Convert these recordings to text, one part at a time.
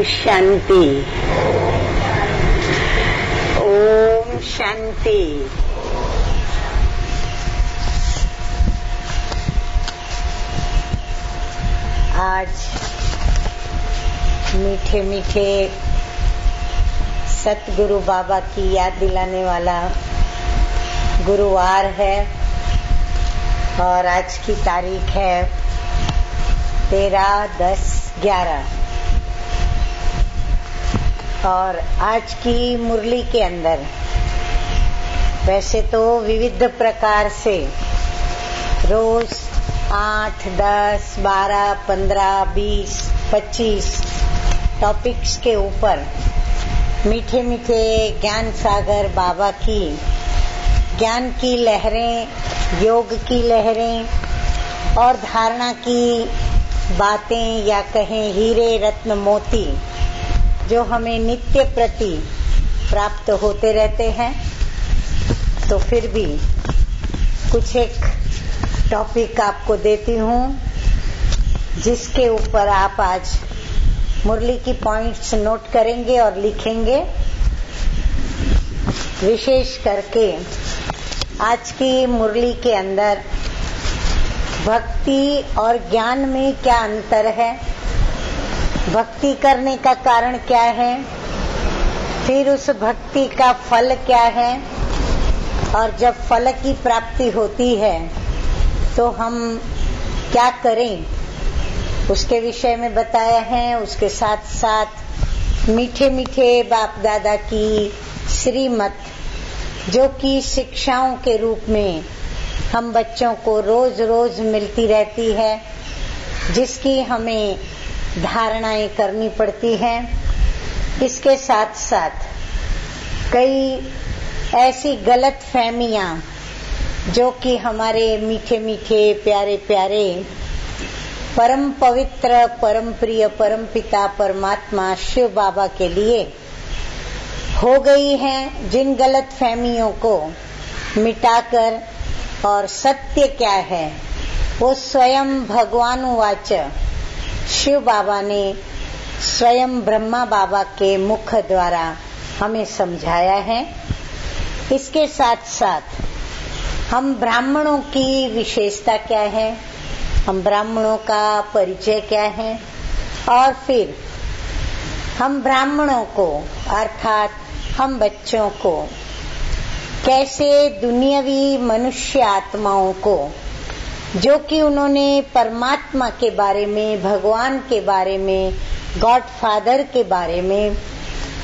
शांति। ओम शांति। आज मीठे मीठे सतगुरु बाबा की याद दिलाने वाला गुरुवार है और आज की तारीख है 13/10/11 और आज की मुरली के अंदर वैसे तो विविध प्रकार से रोज 8, 10, 12, 15, 20, 25 टॉपिक्स के ऊपर मीठे मीठे ज्ञान सागर बाबा की ज्ञान की लहरें, योग की लहरें और धारणा की बातें या कहें हीरे रत्न मोती जो हमें नित्य प्रति प्राप्त होते रहते हैं। तो फिर भी कुछ एक टॉपिक आपको देती हूँ जिसके ऊपर आप आज मुरली की पॉइंट्स नोट करेंगे और लिखेंगे। विशेष करके आज की मुरली के अंदर भक्ति और ज्ञान में क्या अंतर है, भक्ति करने का कारण क्या है, फिर उस भक्ति का फल क्या है और जब फल की प्राप्ति होती है तो हम क्या करें उसके विषय में बताया है। उसके साथ साथ मीठे मीठे बाप दादा की श्रीमत जो कि शिक्षाओं के रूप में हम बच्चों को रोज रोज मिलती रहती है, जिसकी हमें धारणाएं करनी पड़ती हैं। इसके साथ साथ कई ऐसी गलत फहमियां जो कि हमारे मीठे मीठे प्यारे प्यारे परम पवित्र परम प्रिय परम पिता परमात्मा शिव बाबा के लिए हो गई हैं, जिन गलत फहमियों को मिटाकर और सत्य क्या है वो स्वयं भगवानुवाच शिव बाबा ने स्वयं ब्रह्मा बाबा के मुख द्वारा हमें समझाया है। इसके साथ साथ हम ब्राह्मणों की विशेषता क्या है, हम ब्राह्मणों का परिचय क्या है और फिर हम ब्राह्मणों को अर्थात हम बच्चों को कैसे दुनियावी मनुष्य आत्माओं को जो कि उन्होंने परमात्मा के बारे में, भगवान के बारे में, गॉड फादर के बारे में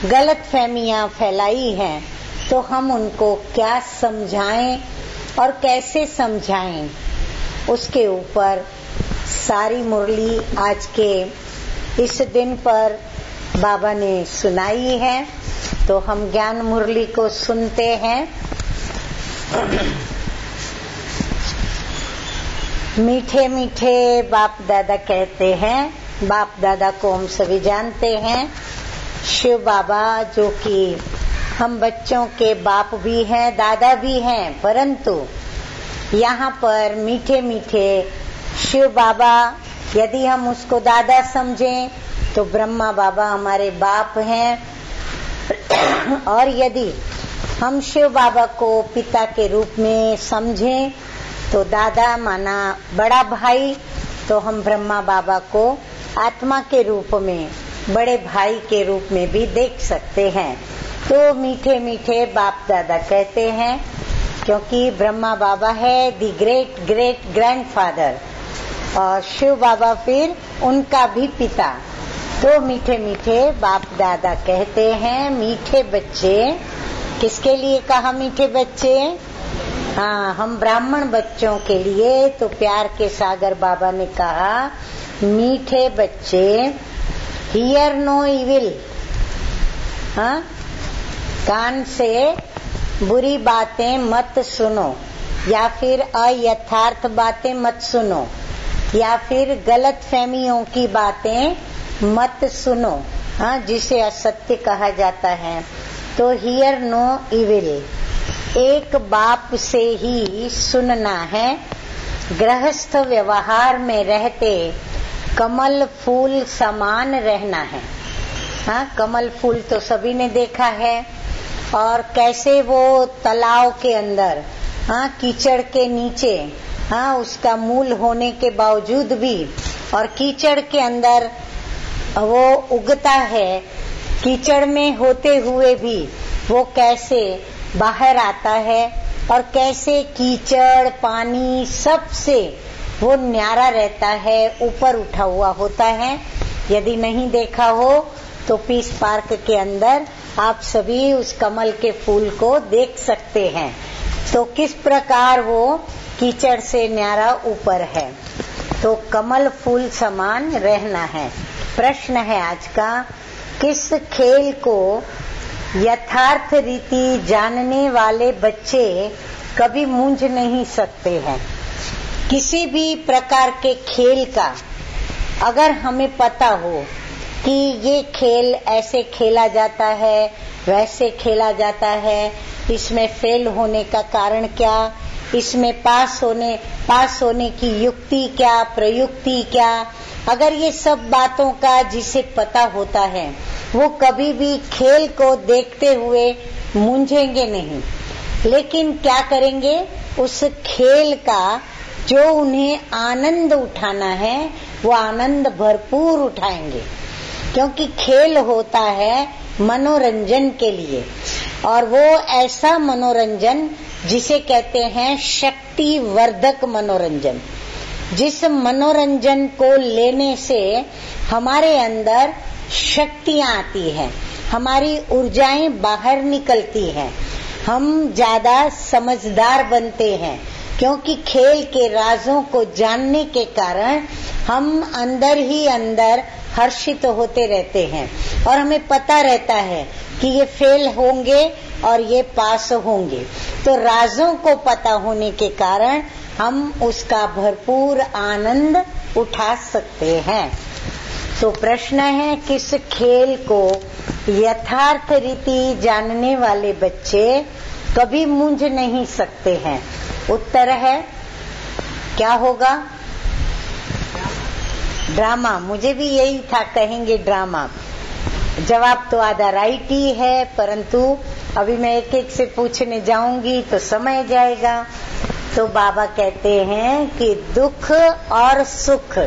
गलत फहमियां फैलाई हैं, तो हम उनको क्या समझाएं और कैसे समझाएं, उसके ऊपर सारी मुरली आज के इस दिन पर बाबा ने सुनाई है। तो हम ज्ञान मुरली को सुनते हैं। मीठे मीठे बाप दादा कहते हैं, बाप दादा को हम सभी जानते हैं, शिव बाबा जो कि हम बच्चों के बाप भी हैं, दादा भी हैं, परंतु यहाँ पर मीठे मीठे शिव बाबा यदि हम उसको दादा समझें तो ब्रह्मा बाबा हमारे बाप हैं और यदि हम शिव बाबा को पिता के रूप में समझें तो दादा माना बड़ा भाई, तो हम ब्रह्मा बाबा को आत्मा के रूप में बड़े भाई के रूप में भी देख सकते हैं। तो मीठे मीठे बाप दादा कहते हैं क्योंकि ब्रह्मा बाबा है दी ग्रेट ग्रेट ग्रैंडफादर और शिव बाबा फिर उनका भी पिता। तो मीठे मीठे बाप दादा कहते हैं मीठे बच्चे, किसके लिए कहा मीठे बच्चे? हाँ, हम ब्राह्मण बच्चों के लिए। तो प्यार के सागर बाबा ने कहा मीठे बच्चे हियर नो इविल, हाँ, कान से बुरी बातें मत सुनो या फिर अयथार्थ बातें मत सुनो या फिर गलत फहमियों की बातें मत सुनो, हाँ, जिसे असत्य कहा जाता है। तो हियर नो इविल एक बाप से ही सुनना है। गृहस्थ व्यवहार में रहते कमल फूल समान रहना है। हाँ, कमल फूल तो सभी ने देखा है। और कैसे वो तालाब के अंदर, हाँ, कीचड़ के नीचे, हाँ, उसका मूल होने के बावजूद भी और कीचड़ के अंदर वो उगता है, कीचड़ में होते हुए भी वो कैसे बाहर आता है और कैसे कीचड़ पानी सबसे वो न्यारा रहता है, ऊपर उठा हुआ होता है। यदि नहीं देखा हो तो पीस पार्क के अंदर आप सभी उस कमल के फूल को देख सकते हैं। तो किस प्रकार वो कीचड़ से न्यारा ऊपर है, तो कमल फूल समान रहना है। प्रश्न है आज का, किस खेल को यथार्थ रीति जानने वाले बच्चे कभी मूंझ नहीं सकते हैं। किसी भी प्रकार के खेल का अगर हमें पता हो कि ये खेल ऐसे खेला जाता है, वैसे खेला जाता है, इसमें फेल होने का कारण क्या, इसमें पास होने की युक्ति क्या, प्रयुक्ति क्या, अगर ये सब बातों का जिसे पता होता है वो कभी भी खेल को देखते हुए मूंझेंगे नहीं। लेकिन क्या करेंगे, उस खेल का जो उन्हें आनंद उठाना है वो आनंद भरपूर उठाएंगे, क्योंकि खेल होता है मनोरंजन के लिए। और वो ऐसा मनोरंजन जिसे कहते हैं शक्तिवर्धक मनोरंजन, जिस मनोरंजन को लेने से हमारे अंदर शक्तियां आती हैं, हमारी ऊर्जाएं बाहर निकलती हैं, हम ज्यादा समझदार बनते हैं, क्योंकि खेल के राजों को जानने के कारण हम अंदर ही अंदर हर्षित होते रहते हैं और हमें पता रहता है कि ये फेल होंगे और ये पास होंगे। तो राजों को पता होने के कारण हम उसका भरपूर आनंद उठा सकते हैं। तो प्रश्न है, किस खेल को यथार्थ रीति जानने वाले बच्चे कभी मूंझ नहीं सकते हैं। उत्तर है क्या होगा, ड्रामा। मुझे भी यही था, कहेंगे ड्रामा। जवाब तो आधा राइट ही है, परंतु अभी मैं एक एक से पूछने जाऊंगी तो समय जाएगा। तो बाबा कहते हैं कि दुख और सुख,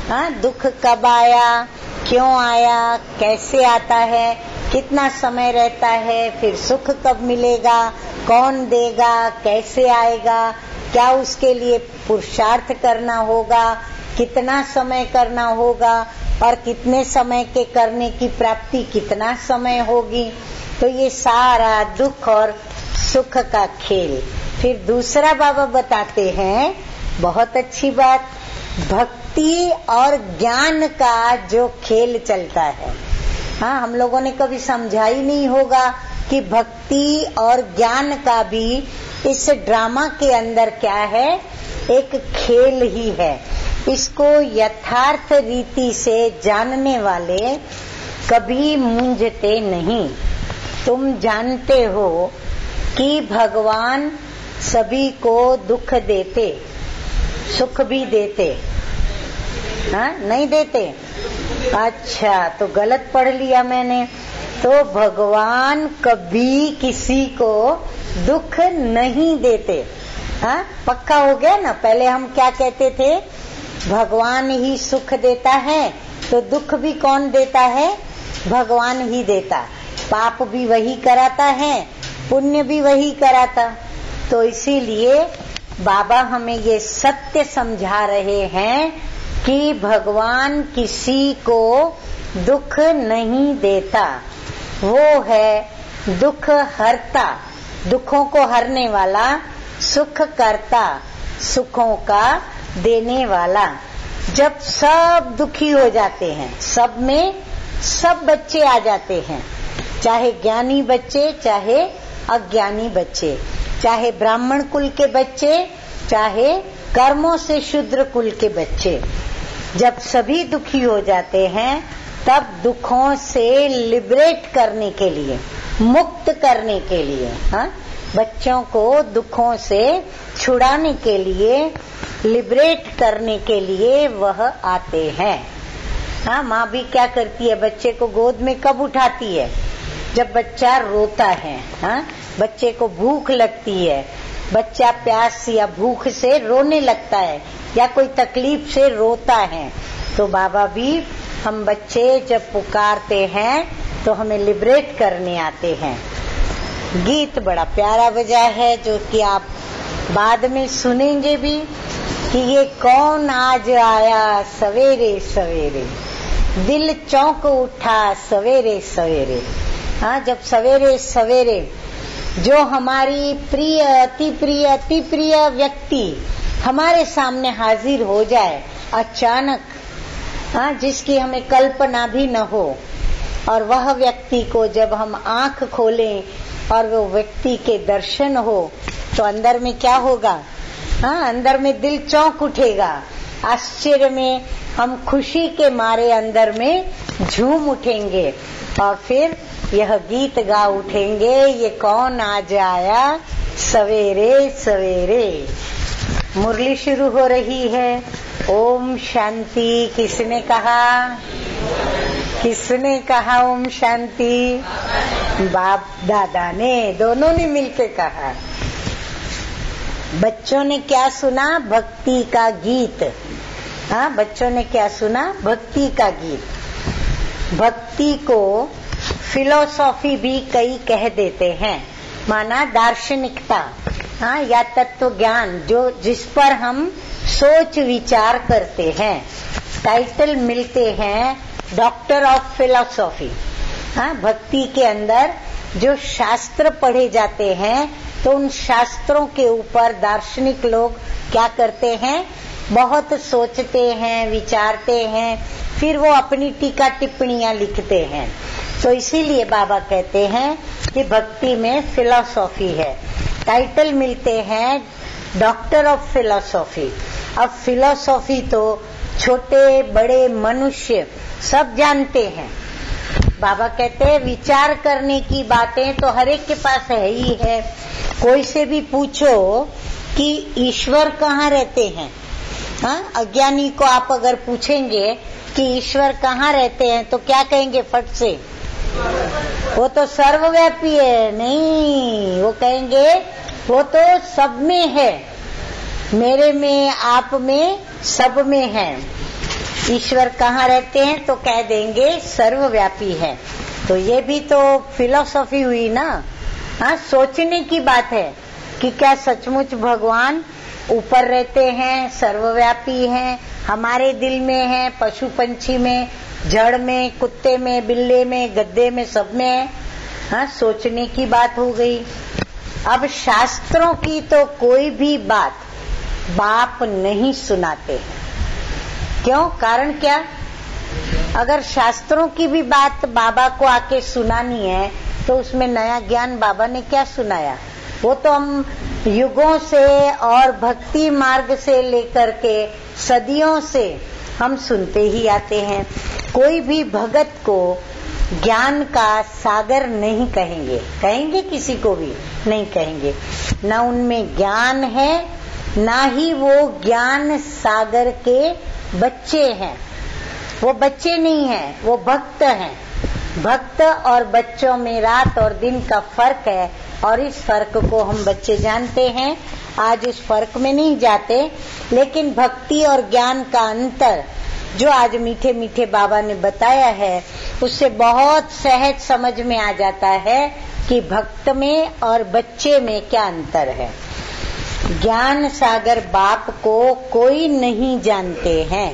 हाँ, दुख कब आया, क्यों आया, कैसे आता है, कितना समय रहता है, फिर सुख कब मिलेगा, कौन देगा, कैसे आएगा, क्या उसके लिए पुरुषार्थ करना होगा, कितना समय करना होगा और कितने समय के करने की प्राप्ति कितना समय होगी। तो ये सारा दुख और सुख का खेल। फिर दूसरा बाबा बताते हैं, बहुत अच्छी बात, भक्ति और ज्ञान का जो खेल चलता है। हाँ, हम लोगों ने कभी समझा ही नहीं होगा कि भक्ति और ज्ञान का भी इस ड्रामा के अंदर क्या है, एक खेल ही है। इसको यथार्थ रीति से जानने वाले कभी मूंझते नहीं। तुम जानते हो कि भगवान सभी को दुख देते, सुख भी देते, हाँ, नहीं देते? अच्छा, तो गलत पढ़ लिया मैंने। तो भगवान कभी किसी को दुख नहीं देते। हाँ, पक्का हो गया ना। पहले हम क्या कहते थे, भगवान ही सुख देता है, तो दुख भी कौन देता है, भगवान ही देता। पाप भी वही कराता है, पुण्य भी वही कराता। तो इसीलिए बाबा हमें ये सत्य समझा रहे हैं कि भगवान किसी को दुख नहीं देता, वो है दुख हरता, दुखों को हरने वाला, सुख करता, सुखों का देने वाला। जब सब दुखी हो जाते हैं, सब में सब बच्चे आ जाते हैं, चाहे ज्ञानी बच्चे, चाहे अज्ञानी बच्चे, चाहे ब्राह्मण कुल के बच्चे, चाहे कर्मों से शूद्र कुल के बच्चे, जब सभी दुखी हो जाते हैं तब दुखों से लिबरेट करने के लिए, मुक्त करने के लिए, हाँ, बच्चों को दुखों से छुड़ाने के लिए, लिबरेट करने के लिए वह आते हैं। हाँ, माँ भी क्या करती है, बच्चे को गोद में कब उठाती है? जब बच्चा रोता है। हाँ, बच्चे को भूख लगती है, बच्चा प्यास या भूख से रोने लगता है या कोई तकलीफ से रोता है, तो बाबा भी हम बच्चे जब पुकारते हैं तो हमें लिबरेट करने आते हैं। गीत बड़ा प्यारा बजा है जो कि आप बाद में सुनेंगे भी कि ये कौन आज आया सवेरे सवेरे, दिल चौंक उठा सवेरे सवेरे। हाँ, जब सवेरे सवेरे जो हमारी प्रिय अति प्रिय व्यक्ति हमारे सामने हाजिर हो जाए अचानक, हाँ, जिसकी हमें कल्पना भी न हो, और वह व्यक्ति को जब हम आंख खोलें और वो व्यक्ति के दर्शन हो तो अंदर में क्या होगा? हाँ, अंदर में दिल चौंक उठेगा, आश्चर्य में हम खुशी के मारे अंदर में झूम उठेंगे और फिर यह गीत गा उठेंगे, ये कौन आज आया सवेरे सवेरे। मुरली शुरू हो रही है। ओम शांति। किसने कहा? किसने कहा ओम शांति? बाप दादा ने, दोनों ने मिलकर कहा। बच्चों ने क्या सुना? भक्ति का गीत। हाँ, बच्चों ने क्या सुना? भक्ति का गीत। भक्ति को फिलोसॉफी भी कई कह देते हैं, माना दार्शनिकता, हाँ, या तत्व ज्ञान, जो जिस पर हम सोच विचार करते हैं। टाइटल मिलते हैं डॉक्टर ऑफ फिलोसॉफी। हाँ, भक्ति के अंदर जो शास्त्र पढ़े जाते हैं तो उन शास्त्रों के ऊपर दार्शनिक लोग क्या करते हैं? बहुत सोचते हैं, विचारते हैं, फिर वो अपनी टीका टिप्पणियां लिखते हैं। तो इसीलिए बाबा कहते हैं कि भक्ति में फिलॉसफी है। टाइटल मिलते हैं डॉक्टर ऑफ फिलॉसफी। अब फिलॉसफी तो छोटे बड़े मनुष्य सब जानते हैं। बाबा कहते हैं विचार करने की बातें तो हर एक के पास है ही है। कोई से भी पूछो कि ईश्वर कहाँ रहते हैं, हाँ, अज्ञानी को आप अगर पूछेंगे कि ईश्वर कहाँ रहते हैं तो क्या कहेंगे फट से? वो तो सर्वव्यापी है। नहीं, वो कहेंगे वो तो सब में है, मेरे में, आप में, सब में है। ईश्वर कहाँ रहते हैं तो कह देंगे सर्वव्यापी है। तो ये भी तो फिलॉसफी हुई ना। हाँ, सोचने की बात है कि क्या सचमुच भगवान ऊपर रहते हैं, सर्वव्यापी हैं, हमारे दिल में है, पशु पंछी में, जड़ में, कुत्ते में, बिल्ले में, गद्दे में, सब में है। हाँ, सोचने की बात हो गई। अब शास्त्रों की तो कोई भी बात बाप नहीं सुनाते हैं। क्यों? कारण क्या? अगर शास्त्रों की भी बात बाबा को आके सुनानी है तो उसमें नया ज्ञान बाबा ने क्या सुनाया? वो तो हम युगों से और भक्ति मार्ग से लेकर के सदियों से हम सुनते ही आते हैं। कोई भी भगत को ज्ञान का सागर नहीं कहेंगे। कहेंगे? किसी को भी नहीं कहेंगे। न उनमें ज्ञान है, ना ही वो ज्ञान सागर के बच्चे हैं। वो बच्चे नहीं हैं, वो भक्त हैं। भक्त और बच्चों में रात और दिन का फर्क है, और इस फर्क को हम बच्चे जानते हैं। आज उस फर्क में नहीं जाते, लेकिन भक्ति और ज्ञान का अंतर जो आज मीठे मीठे बाबा ने बताया है, उससे बहुत सहज समझ में आ जाता है कि भक्त में और बच्चे में क्या अंतर है। ज्ञान सागर बाप को कोई नहीं जानते हैं।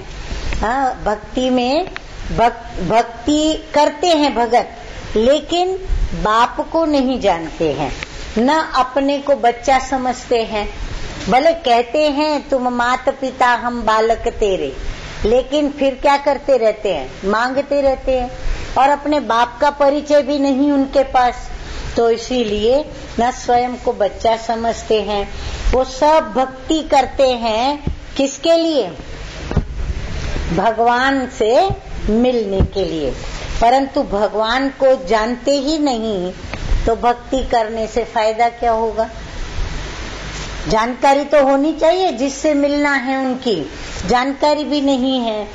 हाँ, भक्ति में भक्ति करते हैं भगत, लेकिन बाप को नहीं जानते हैं, न अपने को बच्चा समझते हैं। भले कहते हैं तुम माता पिता हम बालक तेरे, लेकिन फिर क्या करते रहते हैं? मांगते रहते हैं, और अपने बाप का परिचय भी नहीं उनके पास। तो इसीलिए न स्वयं को बच्चा समझते हैं। वो सब भक्ति करते हैं किसके लिए? भगवान से मिलने के लिए। परंतु भगवान को जानते ही नहीं तो भक्ति करने से फायदा क्या होगा? जानकारी तो होनी चाहिए, जिससे मिलना है उनकी जानकारी भी नहीं है।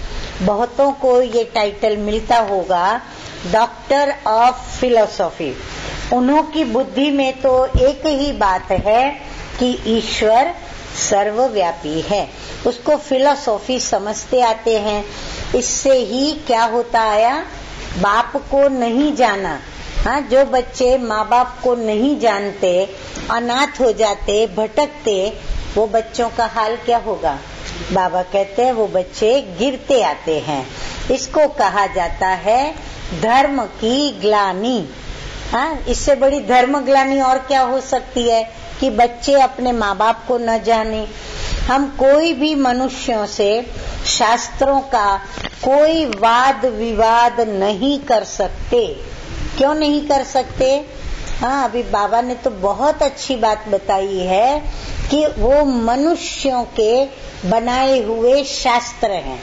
बहुतों को ये टाइटल मिलता होगा डॉक्टर ऑफ फिलोसॉफी। उन्हों की बुद्धि में तो एक ही बात है कि ईश्वर सर्वव्यापी है, उसको फिलोसॉफी समझते आते हैं। इससे ही क्या होता आया, बाप को नहीं जाना। हाँ, जो बच्चे माँ बाप को नहीं जानते, अनाथ हो जाते, भटकते, वो बच्चों का हाल क्या होगा? बाबा कहते हैं वो बच्चे गिरते आते हैं। इसको कहा जाता है धर्म की ग्लानि। हाँ, इससे बड़ी धर्म ग्लानि और क्या हो सकती है कि बच्चे अपने माँ बाप को न जाने। हम कोई भी मनुष्यों से शास्त्रों का कोई वाद विवाद नहीं कर सकते। क्यों नहीं कर सकते? हाँ, अभी बाबा ने तो बहुत अच्छी बात बताई है कि वो मनुष्यों के बनाए हुए शास्त्र हैं,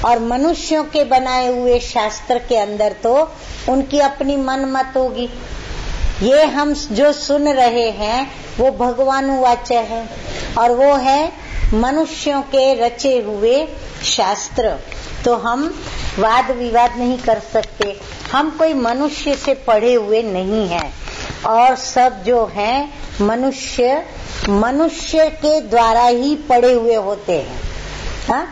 और मनुष्यों के बनाए हुए शास्त्र के अंदर तो उनकी अपनी मन मत होगी। ये हम जो सुन रहे हैं वो भगवानुवाच है, और वो है मनुष्यों के रचे हुए शास्त्र। तो हम वाद विवाद नहीं कर सकते। हम कोई मनुष्य से पढ़े हुए नहीं हैं, और सब जो हैं मनुष्य के द्वारा ही पढ़े हुए होते हैं। हाँ,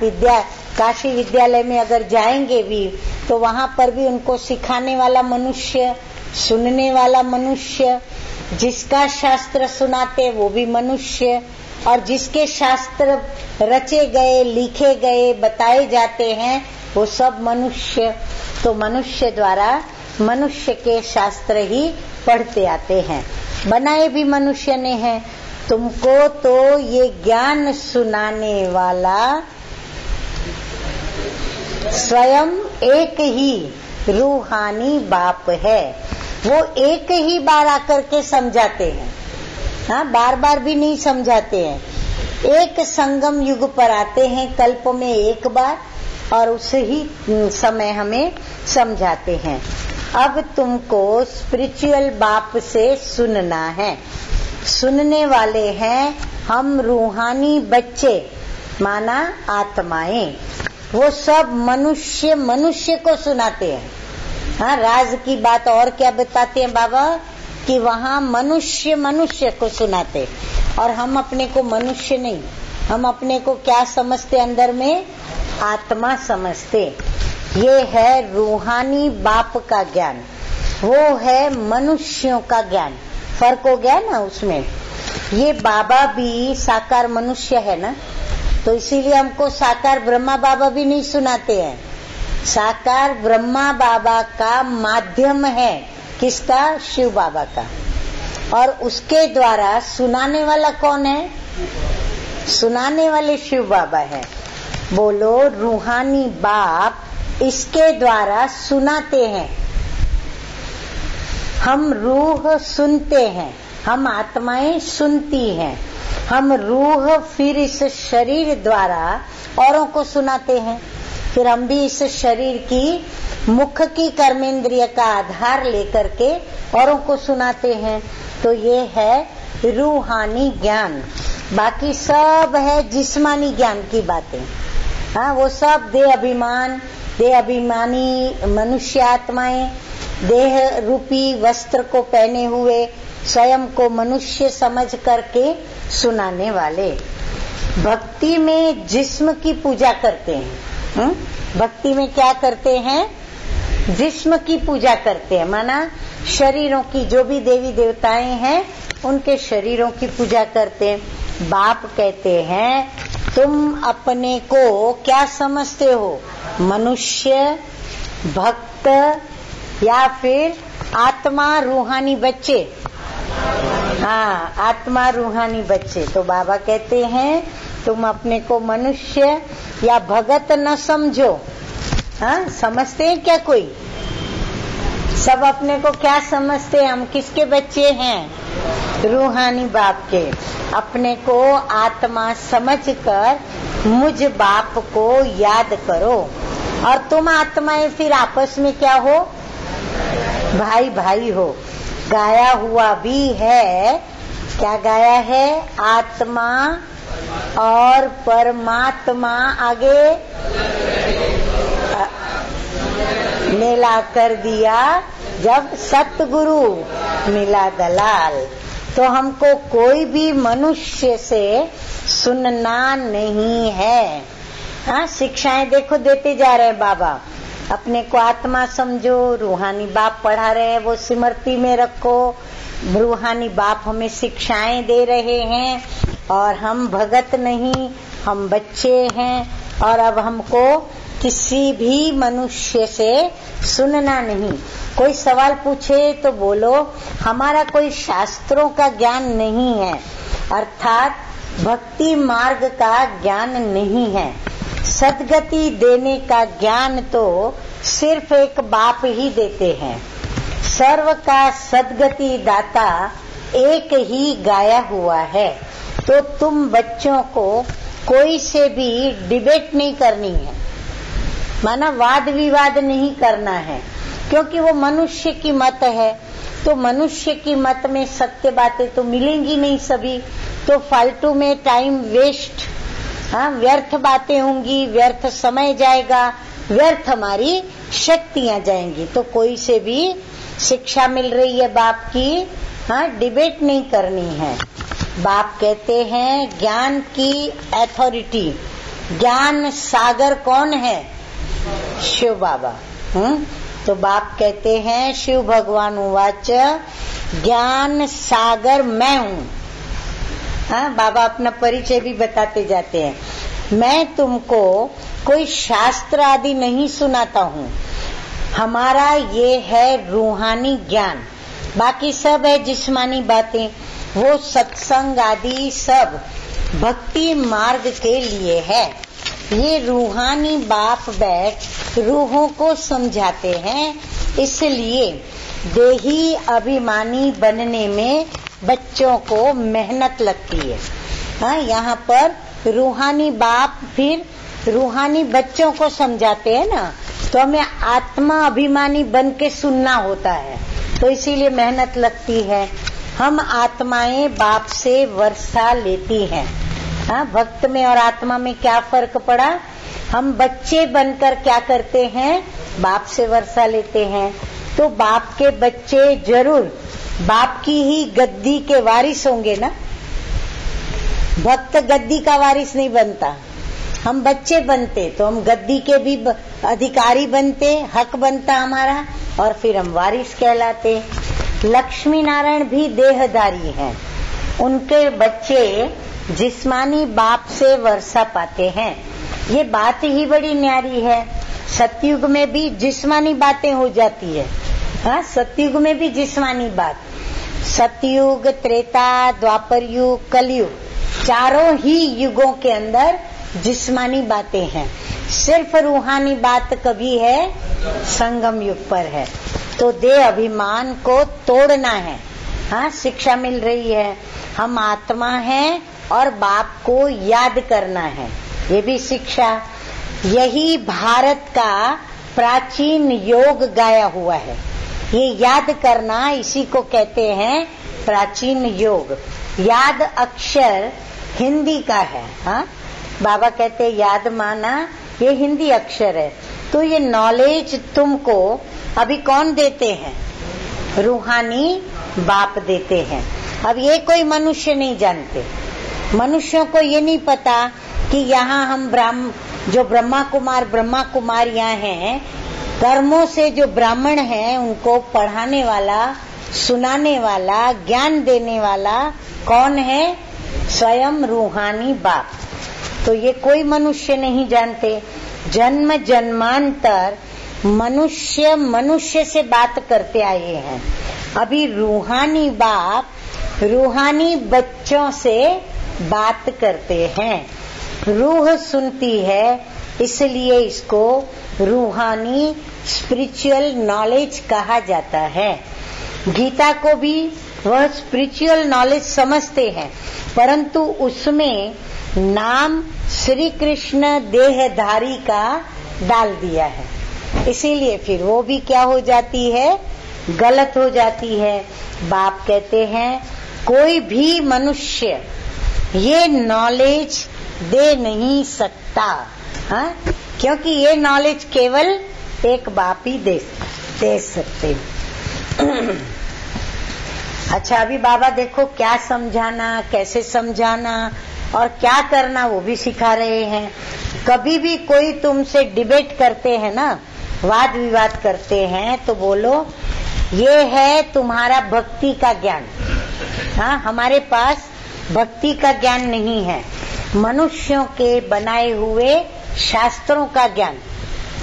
काशी विद्यालय में अगर जाएंगे भी तो वहाँ पर भी उनको सिखाने वाला मनुष्य, सुनने वाला मनुष्य, जिसका शास्त्र सुनाते वो भी मनुष्य, और जिसके शास्त्र रचे गए, लिखे गए, बताए जाते हैं वो सब मनुष्य। तो मनुष्य द्वारा मनुष्य के शास्त्र ही पढ़ते आते हैं, बनाए भी मनुष्य ने हैं। तुमको तो ये ज्ञान सुनाने वाला स्वयं एक ही रूहानी बाप है। वो एक ही बार आकर के समझाते हैं। हाँ, बार बार भी नहीं समझाते हैं। एक संगम युग पर आते हैं, कल्प में एक बार, और उसे ही समय हमें समझाते हैं। अब तुमको स्पिरिचुअल बाप से सुनना है। सुनने वाले हैं हम रूहानी बच्चे, माना आत्माएं। वो सब मनुष्य को सुनाते हैं। हाँ, राज की बात और क्या बताते हैं बाबा कि वहाँ मनुष्य को सुनाते, और हम अपने को मनुष्य नहीं, हम अपने को क्या समझते? अंदर में आत्मा समझते। ये है रूहानी बाप का ज्ञान, वो है मनुष्यों का ज्ञान। फर्क हो गया ना उसमें। ये बाबा भी साकार मनुष्य है ना, तो इसीलिए हमको साकार ब्रह्मा बाबा भी नहीं सुनाते हैं। साकार ब्रह्मा बाबा का माध्यम है, किसका? शिव बाबा का। और उसके द्वारा सुनाने वाला कौन है? सुनाने वाले शिव बाबा है। बोलो, रूहानी बाप इसके द्वारा सुनाते हैं। हम रूह सुनते हैं, हम आत्माएं सुनती हैं। हम रूह फिर इस शरीर द्वारा औरों को सुनाते हैं। फिर हम भी इस शरीर की मुख की कर्मेंद्रिय का आधार लेकर के औरों को सुनाते हैं। तो ये है रूहानी ज्ञान। बाकी सब है जिस्मानी ज्ञान की बातें। हाँ, वो सब देह अभिमानी मनुष्य आत्माएं, देह रूपी वस्त्र को पहने हुए, स्वयं को मनुष्य समझ करके सुनाने वाले। भक्ति में जिस्म की पूजा करते हैं। भक्ति में क्या करते हैं? जिस्म की पूजा करते हैं, माना शरीरों की, जो भी देवी देवताएं हैं उनके शरीरों की पूजा करते हैं। बाप कहते हैं तुम अपने को क्या समझते हो? मनुष्य, भक्त, या फिर आत्मा रूहानी बच्चे? हाँ, आत्मा रूहानी बच्चे। तो बाबा कहते हैं तुम अपने को मनुष्य या भगत न समझो। हाँ, समझते हैं क्या कोई? सब अपने को क्या समझते हैं? हम किसके बच्चे हैं? रूहानी बाप के। अपने को आत्मा समझकर मुझ बाप को याद करो। और तुम आत्माएं फिर आपस में क्या हो? भाई भाई हो। गाया हुआ भी है, क्या गाया है? आत्मा और परमात्मा आगे मेला कर दिया जब सतगुरु मिला दलाल। तो हमको कोई भी मनुष्य से सुनना नहीं है। हाँ, शिक्षाएं देखो देते जा रहे हैं बाबा। अपने को आत्मा समझो, रूहानी बाप पढ़ा रहे हैं, वो स्मृति में रखो। रूहानी बाप हमें शिक्षाएं दे रहे हैं और हम भगत नहीं, हम बच्चे हैं। और अब हमको किसी भी मनुष्य से सुनना नहीं। कोई सवाल पूछे तो बोलो हमारा कोई शास्त्रों का ज्ञान नहीं है, अर्थात भक्ति मार्ग का ज्ञान नहीं है। सद्गति देने का ज्ञान तो सिर्फ एक बाप ही देते हैं। सर्व का सद्गति दाता एक ही गाया हुआ है। तो तुम बच्चों को कोई से भी डिबेट नहीं करनी है, माना वाद विवाद नहीं करना है, क्योंकि वो मनुष्य की मत है। तो मनुष्य की मत में सत्य बातें तो मिलेंगी नहीं सभी, तो फालतू में टाइम वेस्ट, व्यर्थ बातें होंगी, व्यर्थ समय जाएगा, व्यर्थ हमारी शक्तियां जाएंगी। तो कोई से भी शिक्षा मिल रही है बाप की, डिबेट नहीं करनी है। बाप कहते हैं ज्ञान की अथॉरिटी, ज्ञान सागर कौन है? शिव बाबा। तो बाप कहते हैं शिव भगवान उवाच ज्ञान सागर मैं हूँ। बाबा अपना परिचय भी बताते जाते हैं। मैं तुमको कोई शास्त्र आदि नहीं सुनाता हूँ, हमारा ये है रूहानी ज्ञान। बाकी सब है जिस्मानी बातें, वो सत्संग आदि सब भक्ति मार्ग के लिए है। ये रूहानी बाप बैठ रूहों को समझाते हैं, इसलिए देही अभिमानी बनने में बच्चों को मेहनत लगती है। यहाँ पर रूहानी बाप फिर रूहानी बच्चों को समझाते हैं ना, तो हमें आत्मा अभिमानी बन के सुनना होता है, तो इसीलिए मेहनत लगती है। हम आत्माएं बाप से वर्षा लेती हैं। भक्त में और आत्मा में क्या फर्क पड़ा? हम बच्चे बनकर क्या करते हैं? बाप से वर्षा लेते हैं। तो बाप के बच्चे जरूर बाप की ही गद्दी के वारिस होंगे ना। भक्त गद्दी का वारिस नहीं बनता, हम बच्चे बनते तो हम गद्दी के भी अधिकारी बनते, हक बनता हमारा, और फिर हम वारिस कहलाते। लक्ष्मी नारायण भी देहधारी हैं, उनके बच्चे जिस्मानी बाप से वर्षा पाते हैं। ये बात ही बड़ी न्यारी है। सतयुग में भी जिस्मानी बातें हो जाती है। सतयुग में भी जिस्मानी बात। सतयुग, त्रेता, द्वापर युग, कलयुग, चारों ही युगों के अंदर जिस्मानी बातें हैं। सिर्फ रूहानी बात कभी है संगम युग पर है। तो देह अभिमान को तोड़ना है। शिक्षा मिल रही है, हम आत्मा हैं और बाप को याद करना है, ये भी शिक्षा। यही भारत का प्राचीन योग गाया हुआ है। ये याद करना, इसी को कहते हैं प्राचीन योग। याद अक्षर हिंदी का है। बाबा कहते याद माना, ये हिंदी अक्षर है। तो ये नॉलेज तुमको अभी कौन देते हैं? रूहानी बाप देते हैं। अब ये कोई मनुष्य नहीं जानते। मनुष्यों को ये नहीं पता कि यहाँ हम जो ब्रह्मा कुमारियां हैं, कर्मों से जो ब्राह्मण हैं उनको पढ़ाने वाला, सुनाने वाला, ज्ञान देने वाला कौन है? स्वयं रूहानी बाप। तो ये कोई मनुष्य नहीं जानते। जन्म जन्मांतर मनुष्य से बात करते आए हैं। अभी रूहानी बाप रूहानी बच्चों से बात करते हैं। रूह सुनती है, इसलिए इसको रूहानी स्पिरिचुअल नॉलेज कहा जाता है। गीता को भी वह स्पिरिचुअल नॉलेज समझते हैं, परंतु उसमें नाम श्री कृष्ण देहधारी का डाल दिया है, इसीलिए फिर वो भी क्या हो जाती है? गलत हो जाती है। बाप कहते हैं कोई भी मनुष्य ये नॉलेज दे नहीं सकता, क्योंकि ये नॉलेज केवल एक बाप ही दे सकते। अच्छा, अभी बाबा देखो क्या समझाना, कैसे समझाना और क्या करना वो भी सिखा रहे हैं। कभी भी कोई तुमसे डिबेट करते हैं ना, वाद विवाद करते हैं, तो बोलो ये है तुम्हारा भक्ति का ज्ञान। हाँ, हमारे पास भक्ति का ज्ञान नहीं है, मनुष्यों के बनाए हुए शास्त्रों का ज्ञान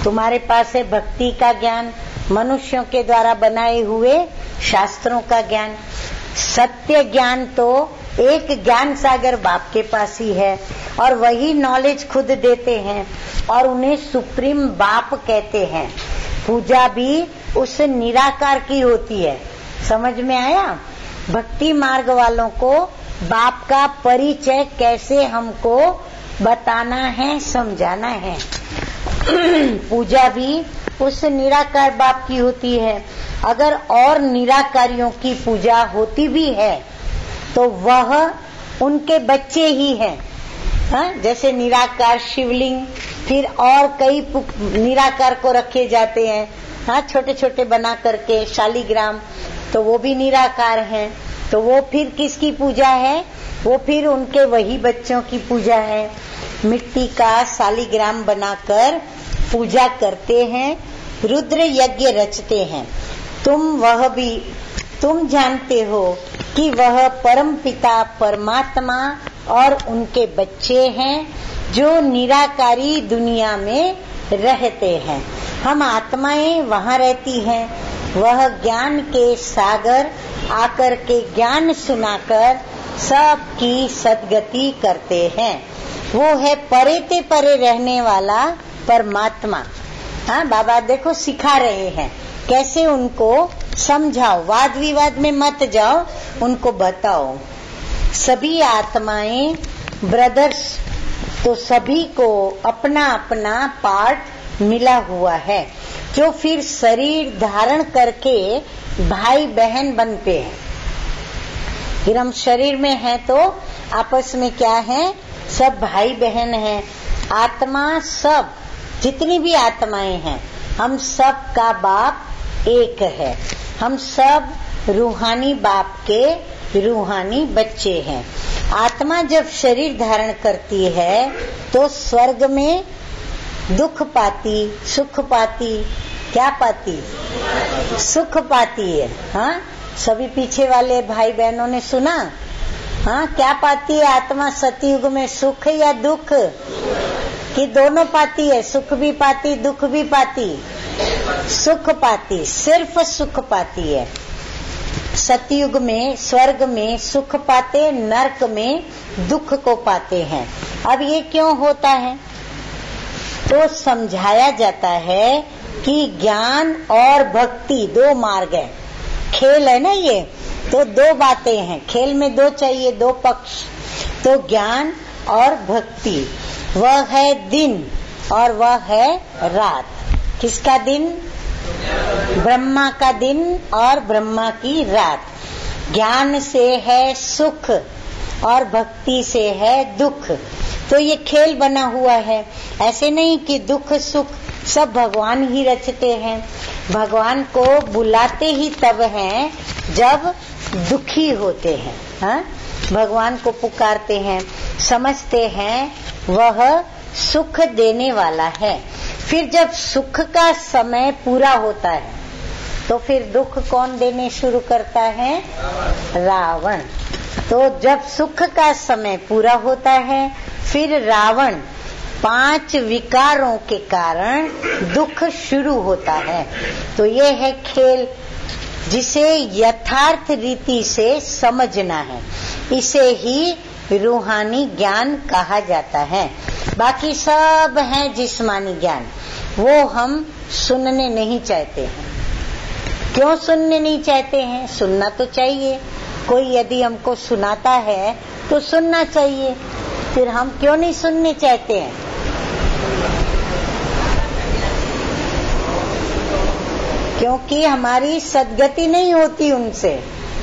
तुम्हारे पास है। भक्ति का ज्ञान मनुष्यों के द्वारा बनाए हुए शास्त्रों का ज्ञान। सत्य ज्ञान तो एक ज्ञान सागर बाप के पास ही है और वही नॉलेज खुद देते हैं और उन्हें सुप्रीम बाप कहते हैं। पूजा भी उस निराकार की होती है। समझ में आया? भक्ति मार्ग वालों को बाप का परिचय कैसे हमको बताना है, समझाना है। पूजा भी उस निराकार बाप की होती है। अगर और निराकारियों की पूजा होती भी है तो वह उनके बच्चे ही हैं। हाँ, जैसे निराकार शिवलिंग, फिर और कई निराकार को रखे जाते हैं। हाँ, छोटे छोटे बना करके शालिग्राम, तो वो भी निराकार हैं। तो वो फिर किसकी पूजा है? वो फिर उनके वही बच्चों की पूजा है। मिट्टी का शालिग्राम बनाकर पूजा करते हैं, रुद्र यज्ञ रचते हैं। तुम जानते हो कि वह परम पिता परमात्मा और उनके बच्चे हैं जो निराकारी दुनिया में रहते हैं। हम आत्माएं वहाँ रहती हैं। वह ज्ञान के सागर आकर के ज्ञान सुनाकर सबकी सद्गति करते हैं। वो है परे ते परे रहने वाला परमात्मा। हाँ, बाबा देखो सिखा रहे हैं कैसे उनको समझाओ, वाद विवाद में मत जाओ, उनको बताओ। सभी आत्माएं ब्रदर्स, तो सभी को अपना अपना पार्ट मिला हुआ है जो फिर शरीर धारण करके भाई बहन बनते हैं। फिर हम शरीर में हैं तो आपस में क्या है? सब भाई बहन हैं। आत्मा सब, जितनी भी आत्माएं हैं, हम सब का बाप एक है। हम सब रूहानी बाप के रूहानी बच्चे हैं। आत्मा जब शरीर धारण करती है तो स्वर्ग में दुख पाती, सुख पाती, क्या पाती? सुख पाती है। हाँ, सभी पीछे वाले भाई बहनों ने सुना। हाँ, क्या पाती है आत्मा सतयुग में? सुख या दुख? कि दोनों पाती है, सुख भी पाती, दुख भी पाती? सुख पाती, सिर्फ सुख पाती है। सतयुग में, स्वर्ग में सुख पाते, नरक में दुख को पाते हैं। अब ये क्यों होता है? तो समझाया जाता है कि ज्ञान और भक्ति दो मार्ग है। खेल है ना ये, तो दो बातें हैं। खेल में दो चाहिए, दो पक्ष। तो ज्ञान और भक्ति, वह है दिन और वह है रात। किसका दिन? ब्रह्मा का दिन और ब्रह्मा की रात। ज्ञान से है सुख और भक्ति से है दुख। तो ये खेल बना हुआ है। ऐसे नहीं कि दुख सुख सब भगवान ही रचते हैं। भगवान को बुलाते ही तब हैं जब दुखी होते हैं। हाँ? भगवान को पुकारते हैं, समझते हैं वह सुख देने वाला है। फिर जब सुख का समय पूरा होता है तो फिर दुख कौन देने शुरू करता है? रावण। तो जब सुख का समय पूरा होता है फिर रावण 5 विकारों के कारण दुख शुरू होता है। तो ये है खेल, जिसे यथार्थ रीति से समझना है। इसे ही रूहानी ज्ञान कहा जाता है। बाकी सब है जिस्मानी ज्ञान, वो हम सुनने नहीं चाहते हैं। क्यों सुनने नहीं चाहते हैं? सुनना तो चाहिए। कोई यदि हमको सुनाता है तो सुनना चाहिए। फिर हम क्यों नहीं सुनने चाहते हैं? क्योंकि हमारी सद्गति नहीं होती उनसे,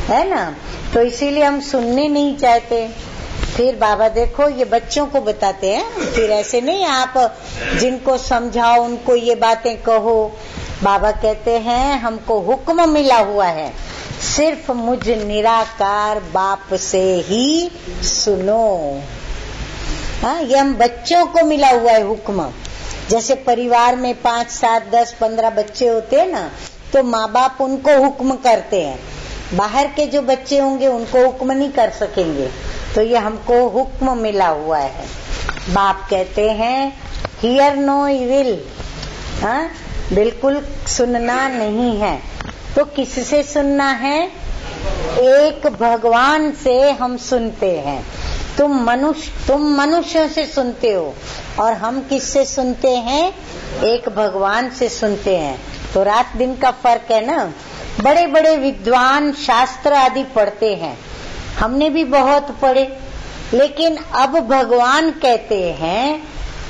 है ना। तो इसीलिए हम सुनने नहीं चाहते। फिर बाबा देखो ये बच्चों को बताते हैं, फिर ऐसे नहीं आप जिनको समझाओ उनको ये बातें कहो। बाबा कहते हैं हमको हुक्म मिला हुआ है, सिर्फ मुझ निराकार बाप से ही सुनो। हाँ, ये हम बच्चों को मिला हुआ है हुक्म। जैसे परिवार में 5, 7, 10, 15 बच्चे होते हैं ना, तो माँ बाप उनको हुक्म करते हैं। बाहर के जो बच्चे होंगे उनको हुक्म नहीं कर सकेंगे, तो ये हमको हुक्म मिला हुआ है। बाप कहते हैं हियर नो इविल, हाँ, बिल्कुल सुनना नहीं है। तो किससे सुनना है? एक भगवान से हम सुनते हैं। तुम मनुष्यों से सुनते हो और हम किससे सुनते हैं? एक भगवान से सुनते हैं। तो रात दिन का फर्क है ना। बड़े बड़े विद्वान शास्त्र आदि पढ़ते हैं, हमने भी बहुत पढ़े, लेकिन अब भगवान कहते हैं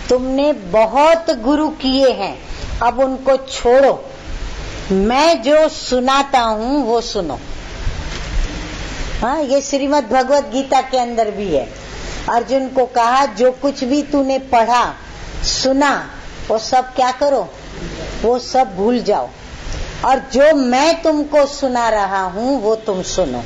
तुमने बहुत गुरु किए हैं, अब उनको छोड़ो, मैं जो सुनाता हूँ वो सुनो। हाँ, ये श्रीमद् भगवत गीता के अंदर भी है। अर्जुन को कहा जो कुछ भी तूने पढ़ा सुना वो सब क्या करो, वो सब भूल जाओ, और जो मैं तुमको सुना रहा हूँ वो तुम सुनो।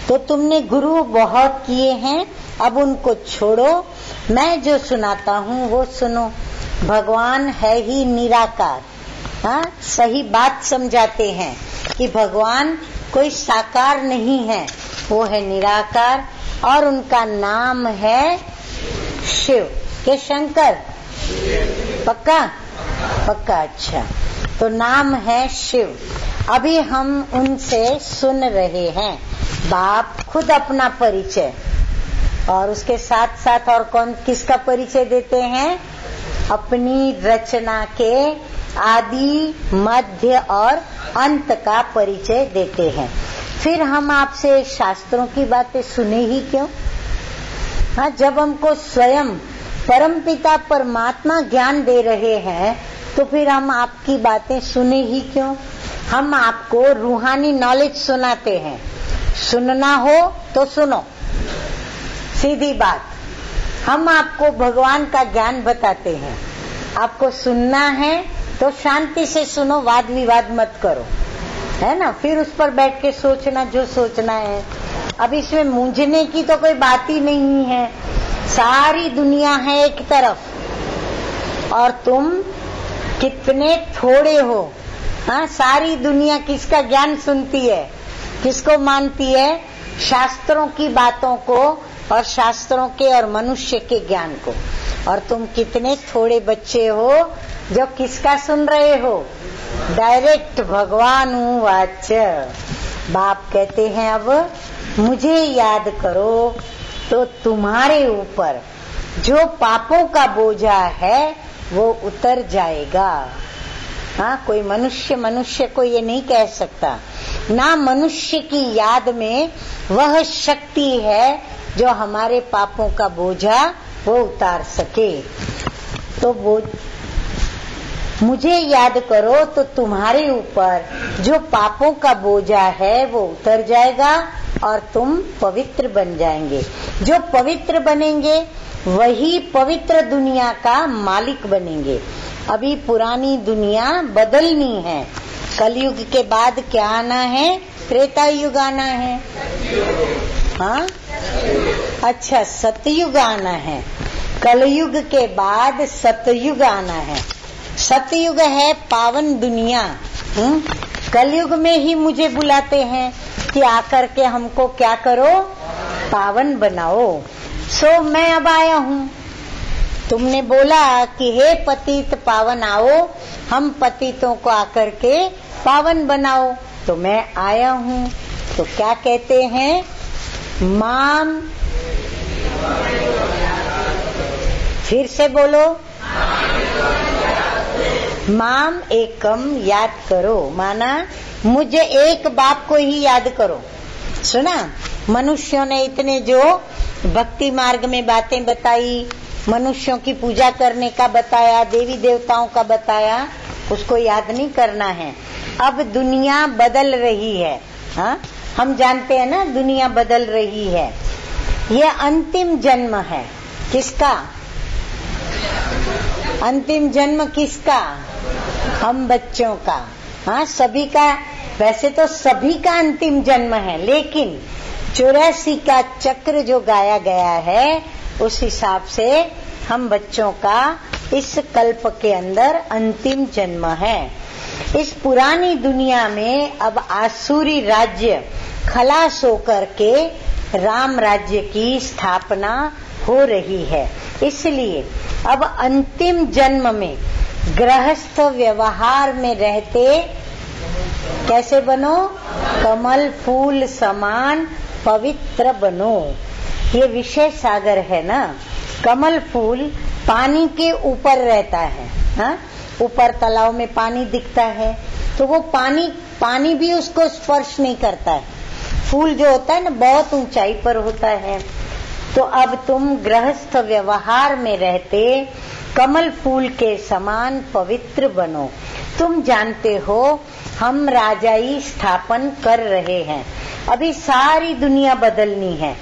तो तुमने गुरु बहुत किए हैं, अब उनको छोड़ो, मैं जो सुनाता हूँ वो सुनो। भगवान है ही निराकार। हाँ, सही बात समझाते हैं कि भगवान कोई साकार नहीं है, वो है निराकार, और उनका नाम है शिव के शंकर। पक्का? पक्का। अच्छा, तो नाम है शिव। अभी हम उनसे सुन रहे हैं। बाप खुद अपना परिचय और उसके साथ साथ और कौन किसका परिचय देते हैं? अपनी रचना के आदि, मध्य और अंत का परिचय देते हैं। फिर हम आपसे शास्त्रों की बातें सुने ही क्यों? हाँ, जब हमको स्वयं परमपिता परमात्मा ज्ञान दे रहे हैं तो फिर हम आपकी बातें सुने ही क्यों? हम आपको रूहानी नॉलेज सुनाते हैं। सुनना हो तो सुनो, सीधी बात। हम आपको भगवान का ज्ञान बताते हैं, आपको सुनना है तो शांति से सुनो, वाद विवाद मत करो, है ना। फिर उस पर बैठ के सोचना जो सोचना है। अब इसमें मूंझने की तो कोई बात ही नहीं है। सारी दुनिया है एक तरफ और तुम कितने थोड़े हो। हाँ, सारी दुनिया किसका ज्ञान सुनती है, किसको मानती है? शास्त्रों की बातों को और शास्त्रों के और मनुष्य के ज्ञान को। और तुम कितने थोड़े बच्चे हो जो किसका सुन रहे हो? डायरेक्ट भगवान वाच्य। बाप कहते हैं अब मुझे याद करो तो तुम्हारे ऊपर जो पापों का बोझा है वो उतर जाएगा। हाँ, कोई मनुष्य को ये नहीं कह सकता। ना मनुष्य की याद में वह शक्ति है जो हमारे पापों का बोझा वो उतार सके। तो वो मुझे याद करो तो तुम्हारे ऊपर जो पापों का बोझा है वो उतर जाएगा और तुम पवित्र बन जाएंगे। जो पवित्र बनेंगे वही पवित्र दुनिया का मालिक बनेंगे। अभी पुरानी दुनिया बदलनी है। कलयुग के बाद क्या आना है? त्रेता युग आना है। हाँ, अच्छा, सतयुग आना है। कलयुग के बाद सतयुग आना है। सतयुग है पावन दुनिया। कलयुग में ही मुझे बुलाते हैं कि आकर के हमको क्या करो, पावन बनाओ। सो मैं अब आया हूँ। तुमने बोला कि हे पतित पावन आओ, हम पतितों को आकर के पावन बनाओ, तो मैं आया हूँ। तो क्या कहते हैं? माम, फिर से बोलो, माम एकम याद करो, माना मुझे एक बाप को ही याद करो। सुना, मनुष्यों ने इतने जो भक्ति मार्ग में बातें बताई, मनुष्यों की पूजा करने का बताया, देवी देवताओं का बताया, उसको याद नहीं करना है। अब दुनिया बदल रही है। हाँ, हम जानते हैं ना, दुनिया बदल रही है। ये अंतिम जन्म है। किसका अंतिम जन्म? किसका? हम बच्चों का। हाँ, सभी का। वैसे तो सभी का अंतिम जन्म है, लेकिन 84 का चक्र जो गाया गया है उस हिसाब से हम बच्चों का इस कल्प के अंदर अंतिम जन्म है। इस पुरानी दुनिया में अब आसुरी राज्य खलास होकर के राम राज्य की स्थापना हो रही है। इसलिए अब अंतिम जन्म में गृहस्थ व्यवहार में रहते कैसे बनो? कमल फूल समान पवित्र बनो। ये विषय सागर है ना। कमल फूल पानी के ऊपर रहता है। हाँ? ऊपर तालाब में पानी दिखता है तो वो पानी भी उसको स्पर्श नहीं करता है। फूल जो होता है ना, बहुत ऊंचाई पर होता है। तो अब तुम गृहस्थ व्यवहार में रहते कमल फूल के समान पवित्र बनो। तुम जानते हो हम राजाई स्थापन कर रहे हैं। अभी सारी दुनिया बदलनी है।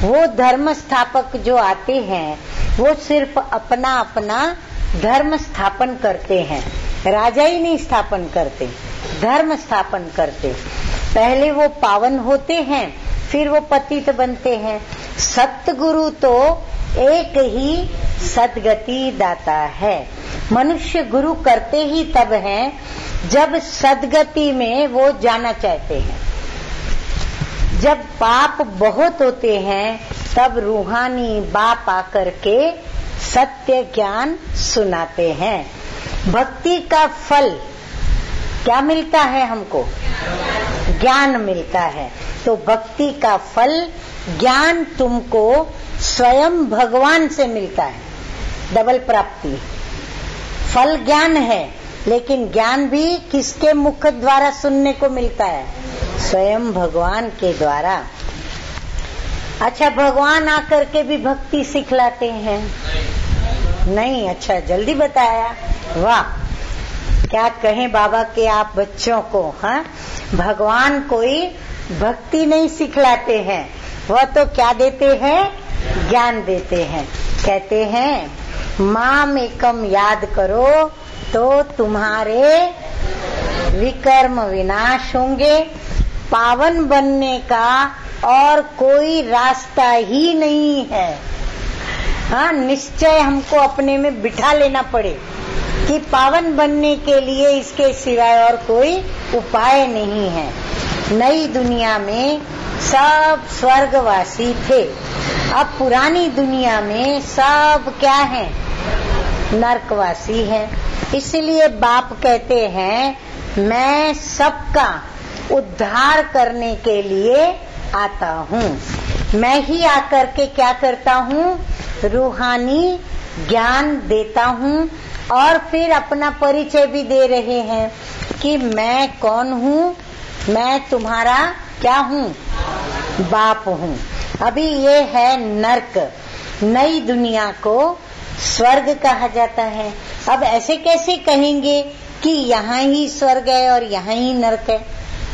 वो धर्म स्थापक जो आते हैं वो सिर्फ अपना अपना धर्म स्थापन करते हैं, राजा ही नहीं स्थापन करते, धर्म स्थापन करते। पहले वो पावन होते हैं, फिर वो पतित बनते हैं। सतगुरु तो एक ही सदगति दाता है। मनुष्य गुरु करते ही तब हैं जब सदगति में वो जाना चाहते हैं। जब पाप बहुत होते हैं तब रूहानी बाप आकर के सत्य ज्ञान सुनाते हैं। भक्ति का फल क्या मिलता है हमको? ज्ञान मिलता है। तो भक्ति का फल ज्ञान तुमको स्वयं भगवान से मिलता है। डबल प्राप्ति। फल ज्ञान है, लेकिन ज्ञान भी किसके मुख द्वारा सुनने को मिलता है? स्वयं भगवान के द्वारा। अच्छा, भगवान आकर के भी भक्ति सिखलाते हैं? नहीं। अच्छा, जल्दी बताया। वाह, क्या कहें बाबा के आप बच्चों को। हाँ, भगवान कोई भक्ति नहीं सिखलाते हैं, वह तो क्या देते हैं? ज्ञान देते हैं। कहते हैं माम एकम याद करो तो तुम्हारे विकर्म विनाश होंगे। पावन बनने का और कोई रास्ता ही नहीं है। हाँ, निश्चय हमको अपने में बिठा लेना पड़े कि पावन बनने के लिए इसके सिवाय और कोई उपाय नहीं है। नई दुनिया में सब स्वर्गवासी थे, अब पुरानी दुनिया में सब क्या है? नरकवासी है। इसलिए बाप कहते हैं मैं सबका उद्धार करने के लिए आता हूँ। मैं ही आकर के क्या करता हूँ? रूहानी ज्ञान देता हूँ और फिर अपना परिचय भी दे रहे हैं कि मैं कौन हूँ। मैं तुम्हारा क्या हूँ? बाप हूँ। अभी ये है नरक। नई दुनिया को स्वर्ग कहा जाता है। अब ऐसे कैसे कहेंगे कि यहाँ ही स्वर्ग है और यहाँ ही नरक है?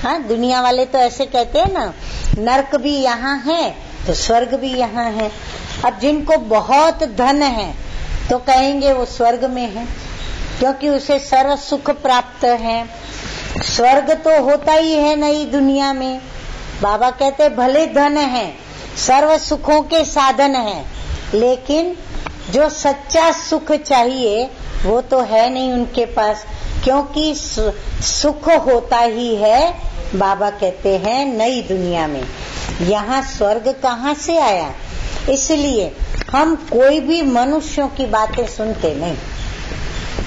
हाँ, दुनिया वाले तो ऐसे कहते हैं ना, नरक भी यहाँ है तो स्वर्ग भी यहाँ है। अब जिनको बहुत धन है तो कहेंगे वो स्वर्ग में है, क्योंकि उसे सर्व सुख प्राप्त है। स्वर्ग तो होता ही है नई दुनिया में। बाबा कहते भले धन है, सर्व सुखों के साधन है, लेकिन जो सच्चा सुख चाहिए वो तो है नहीं उनके पास, क्योंकि सुख होता ही है। बाबा कहते हैं नई दुनिया में। यहाँ स्वर्ग कहाँ से आया? इसलिए हम कोई भी मनुष्यों की बातें सुनते नहीं,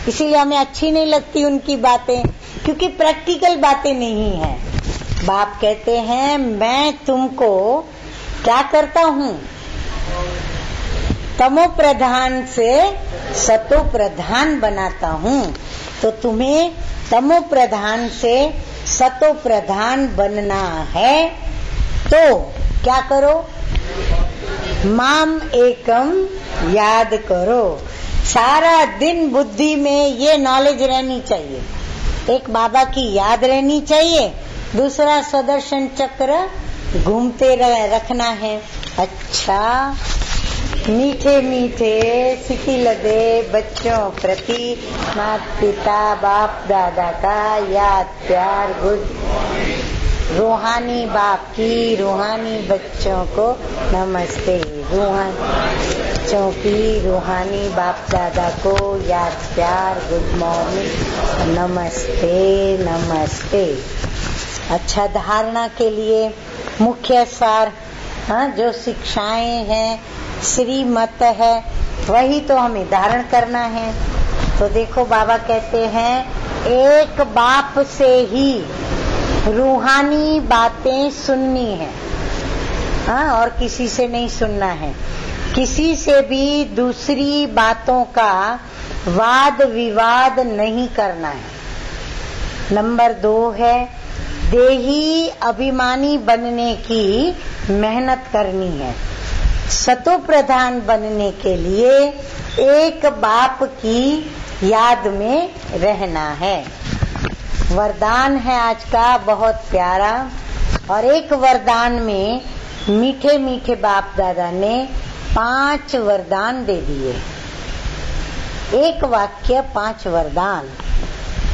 इसीलिए हमें अच्छी नहीं लगती उनकी बातें, क्योंकि प्रैक्टिकल बातें नहीं है। बाप कहते हैं मैं तुमको क्या करता हूँ? तमो प्रधान से सतो प्रधान बनाता हूँ। तो तुम्हें तमो प्रधान से सतो प्रधान बनना है तो क्या करो? माम एकम याद करो। सारा दिन बुद्धि में ये नॉलेज रहनी चाहिए, एक बाबा की याद रहनी चाहिए दूसरा सुदर्शन चक्र घूमते रखना है। अच्छा, मीठे मीठे सिकिलदे बच्चों प्रति माता पिता बाप दादा का याद प्यार गुड रूहानी बाप की रूहानी बच्चों को नमस्ते। रूहानी बच्चों की रूहानी बाप दादा को याद प्यार गुड मॉर्निंग नमस्ते नमस्ते। अच्छा, धारणा के लिए मुख्य सार जो शिक्षाएं हैं श्रीमत है वही तो हमें धारण करना है। तो देखो बाबा कहते हैं एक बाप से ही रूहानी बातें सुननी है, और किसी से नहीं सुनना है। किसी से भी दूसरी बातों का वाद विवाद नहीं करना है। नंबर 2 है देही अभिमानी बनने की मेहनत करनी है। सतो प्रधान बनने के लिए एक बाप की याद में रहना है। वरदान है आज का बहुत प्यारा, और एक वरदान में मीठे मीठे बाप दादा ने 5 वरदान दे दिए। एक वाक्य 5 वरदान,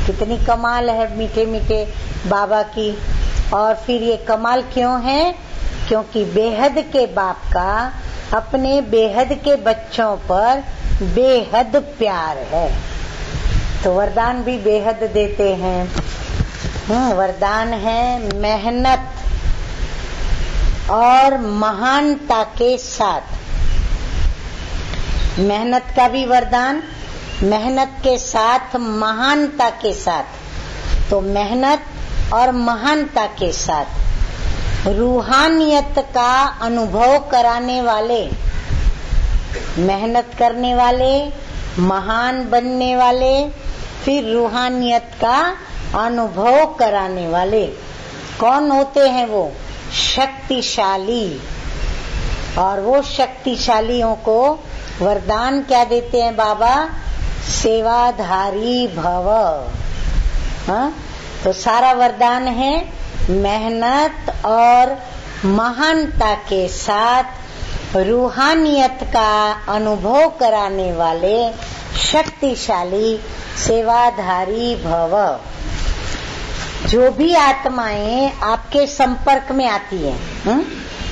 कितनी कमाल है मीठे मीठे बाबा की। और फिर ये कमाल क्यों है? क्योंकि बेहद के बाप का अपने बेहद के बच्चों पर बेहद प्यार है, तो वरदान भी बेहद देते हैं। वरदान है मेहनत और महानता के साथ। मेहनत का भी वरदान, मेहनत के साथ महानता के साथ। तो मेहनत और महानता के साथ रूहानियत का अनुभव कराने वाले, मेहनत करने वाले, महान बनने वाले, फिर रूहानियत का अनुभव कराने वाले कौन होते हैं? वो शक्तिशाली। और वो शक्तिशालियों को वरदान क्या देते हैं बाबा? सेवाधारी भव। तो सारा वरदान है मेहनत और महानता के साथ रूहानियत का अनुभव कराने वाले शक्तिशाली सेवाधारी भव। जो भी आत्माएं आपके संपर्क में आती हैं,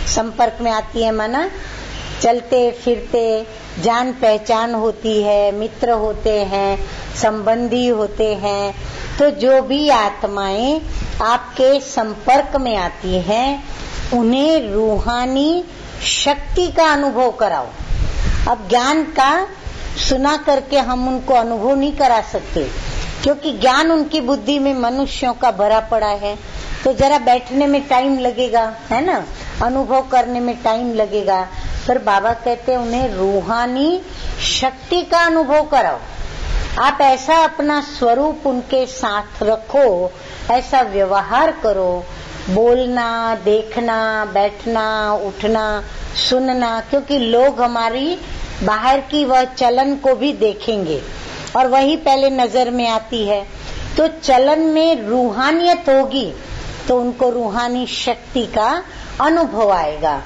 संपर्क में आती है माना चलते फिरते जान पहचान होती है, मित्र होते हैं, संबंधी होते हैं, तो जो भी आत्माएं आपके संपर्क में आती हैं उन्हें रूहानी शक्ति का अनुभव कराओ। अब ज्ञान का सुना करके हम उनको अनुभव नहीं करा सकते, क्योंकि ज्ञान उनकी बुद्धि में मनुष्यों का भरा पड़ा है, तो जरा बैठने में टाइम लगेगा, है ना, अनुभव करने में टाइम लगेगा। पर बाबा कहते हैं उन्हें रूहानी शक्ति का अनुभव कराओ। आप ऐसा अपना स्वरूप उनके साथ रखो, ऐसा व्यवहार करो, बोलना, देखना, बैठना, उठना, सुनना, क्योंकि लोग हमारी बाहर की वह चलन को भी देखेंगे और वही पहले नजर में आती है। तो चलन में रूहानियत होगी तो उनको रूहानी शक्ति का अनुभव आएगा।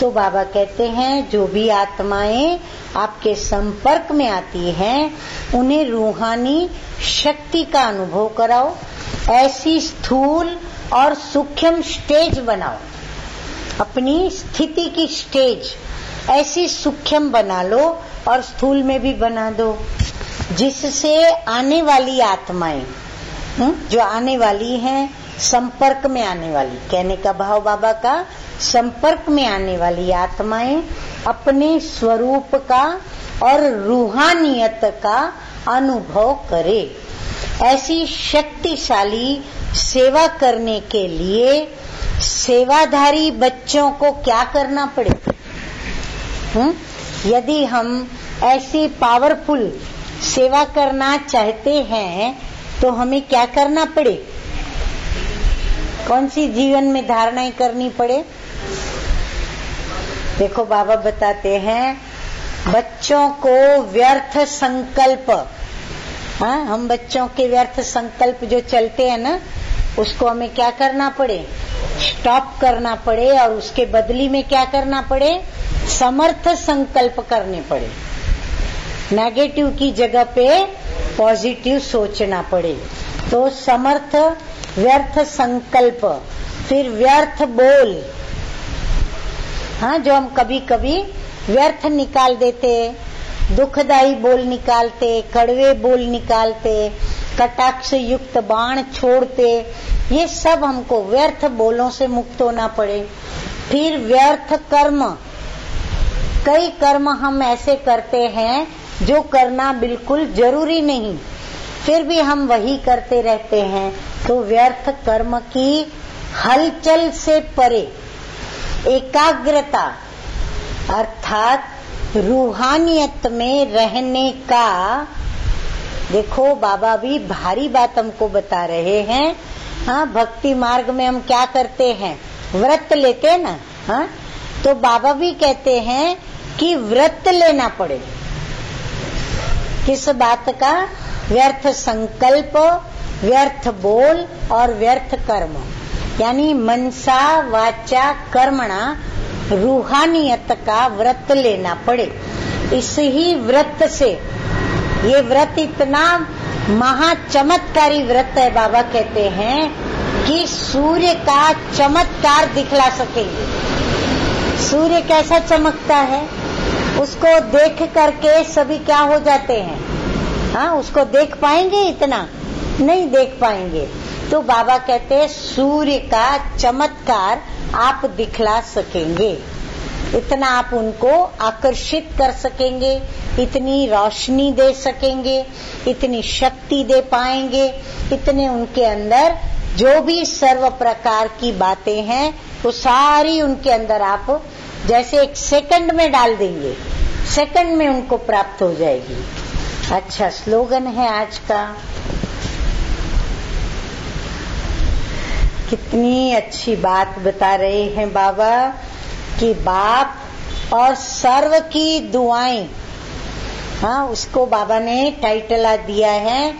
तो बाबा कहते हैं जो भी आत्माएं आपके संपर्क में आती हैं उन्हें रूहानी शक्ति का अनुभव कराओ। ऐसी स्थूल और सूक्ष्म स्टेज बनाओ, अपनी स्थिति की स्टेज ऐसी सूक्ष्म बना लो और स्थूल में भी बना दो, जिससे आने वाली आत्माएं जो आने वाली हैं, संपर्क में आने वाली, कहने का भाव बाबा का, संपर्क में आने वाली आत्माएं अपने स्वरूप का और रूहानियत का अनुभव करे। ऐसी शक्तिशाली सेवा करने के लिए सेवाधारी बच्चों को क्या करना पड़े? यदि हम ऐसी पावरफुल सेवा करना चाहते हैं तो हमें क्या करना पड़े? कौन सी जीवन में धारणाएं करनी पड़े? देखो बाबा बताते हैं बच्चों को व्यर्थ संकल्प, हम बच्चों के व्यर्थ संकल्प जो चलते हैं ना, उसको हमें क्या करना पड़े, स्टॉप करना पड़े, और उसके बदली में क्या करना पड़े, समर्थ संकल्प करने पड़े। नेगेटिव की जगह पे पॉजिटिव सोचना पड़े। तो समर्थ व्यर्थ संकल्प, फिर व्यर्थ बोल। हाँ, जो हम कभी कभी व्यर्थ निकाल देते, दुखदायी बोल निकालते, कड़वे बोल निकालते, कटाक्ष युक्त बाण छोड़ते, ये सब हमको व्यर्थ बोलों से मुक्त होना पड़े। फिर व्यर्थ कर्म, कई कर्म हम ऐसे करते हैं जो करना बिल्कुल जरूरी नहीं, फिर भी हम वही करते रहते हैं। तो व्यर्थ कर्म की हलचल से परे एकाग्रता अर्थात रूहानियत में रहने का, देखो बाबा भी भारी बात हमको बता रहे हैं। हाँ, भक्ति मार्ग में हम क्या करते हैं, व्रत लेते हैं ना। हाँ, तो बाबा भी कहते हैं कि व्रत लेना पड़े। किस बात का, व्यर्थ संकल्प, व्यर्थ बोल और व्यर्थ कर्म, यानी मनसा वाचा कर्मणा रूहानियत का व्रत लेना पड़े। इस ही व्रत से, ये व्रत इतना महा चमत्कारी व्रत है, बाबा कहते हैं कि सूर्य का चमत्कार दिखला सकेंगे। सूर्य कैसा चमकता है, उसको देख करके सभी क्या हो जाते हैं, हाँ, उसको देख पाएंगे, इतना नहीं देख पाएंगे। तो बाबा कहते हैं सूर्य का चमत्कार आप दिखला सकेंगे, इतना आप उनको आकर्षित कर सकेंगे, इतनी रोशनी दे सकेंगे, इतनी शक्ति दे पाएंगे, इतने उनके अंदर जो भी सर्व प्रकार की बातें हैं वो सारी उनके अंदर आप जैसे एक सेकंड में डाल देंगे, सेकंड में उनको प्राप्त हो जाएगी। अच्छा स्लोगन है आज का, कितनी अच्छी बात बता रहे हैं बाबा कि बाप और सर्व की दुआएं। हाँ, उसको बाबा ने टाइटल दिया है,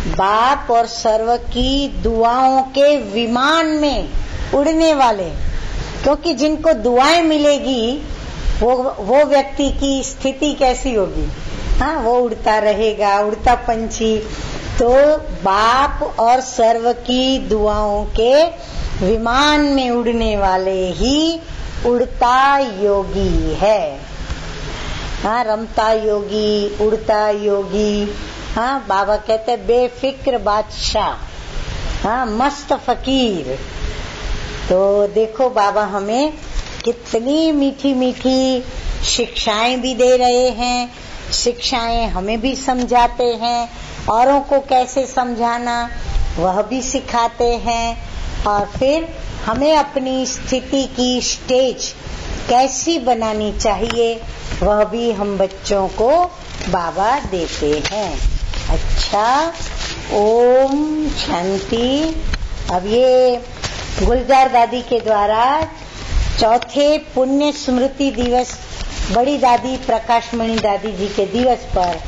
बाप और सर्व की दुआओं के विमान में उड़ने वाले। क्योंकि जिनको दुआएं मिलेगी वो व्यक्ति की स्थिति कैसी होगी, हाँ, वो उड़ता रहेगा, उड़ता पंछी। तो बाप और सर्व की दुआओं के विमान में उड़ने वाले ही उड़ता योगी है। हाँ, रमता योगी, उड़ता योगी। हाँ, बाबा कहते हैं बेफिक्र बादशाह, हाँ, मस्त फकीर। तो देखो बाबा हमें कितनी मीठी मीठी शिक्षाएं भी दे रहे हैं, शिक्षाएं हमें भी समझाते हैं, औरों को कैसे समझाना वह भी सिखाते हैं, और फिर हमें अपनी स्थिति की स्टेज कैसी बनानी चाहिए वह भी हम बच्चों को बाबा देते हैं। अच्छा, ओम शांति। अब ये गुलजार दादी के द्वारा चौथे पुण्य स्मृति दिवस, बड़ी दादी प्रकाशमणि दादी जी के दिवस पर